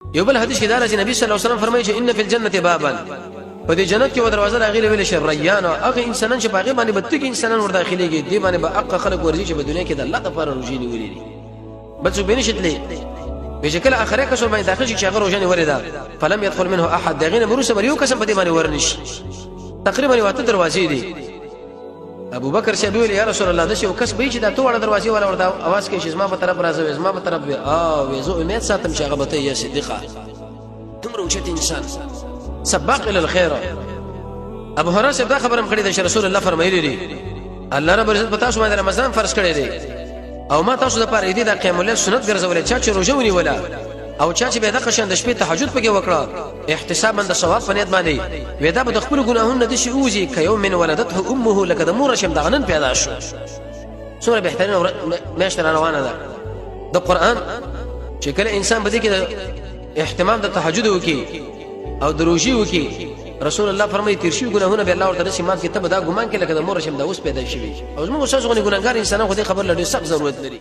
یو بل حدیث کې دا راځي نبی صلی الله علیه وسلم فرمایي چې ان فی الجنه بابا په دې جنت کې و دروازه راغلی ویل شي ریان او هغه انسانان چې باغې باندې بد کې انسانان ور داخليږي دی باندې به حق خلق ورزي چې په دنیا کې د الله لپاره روزي نیولې دي بس بنشتلې بشکل اخره کسو باندې داخل شي چې هغه روزنه وردا فلم يدخل منه احد دغینه بروسه بریو قسم په دې باندې ورنش تقریبا واته دروازې دي ابو بکر چې ویل یا رسول الله د شو کس به چې دا ټوله دروازې ولا وردا आवाज کوي چې زما په طرف راځي زما په طرف وې زه امید ساتم چې هغه به یا صدیقه تمره وجت انسان سباق الى الخير ابو هريره دا خبرم کړی د رسول الله فرمایلی دي الله رب عزت پتا شو باندې رمضان فرض کړی دی او ما تاسو د پاره دې د قیام الليل سنت ګرځولې چې روزه ونیولا او چې به د قشن د شپې تهجد پکې وکړه احتسابا د ثواب په نیت باندې ودا به د خپل ګناهونو د شي اوزي کيوم من ولدته امه لکه د مور شم دغنن پیدا شو څومره بهترین مېشت روانه ده د قران چې کله انسان بده کې اهتمام د تهجد وکي او دروژي وکي رسول الله فرمایي تیرشي ګناهونه به الله ورته سیمات کې ته دا ګمان کې لکه د مور شم د اوس پیدا شي او موږ اوسه غونې ګناګار انسانان خو دې خبر لري سخت ضرورت لري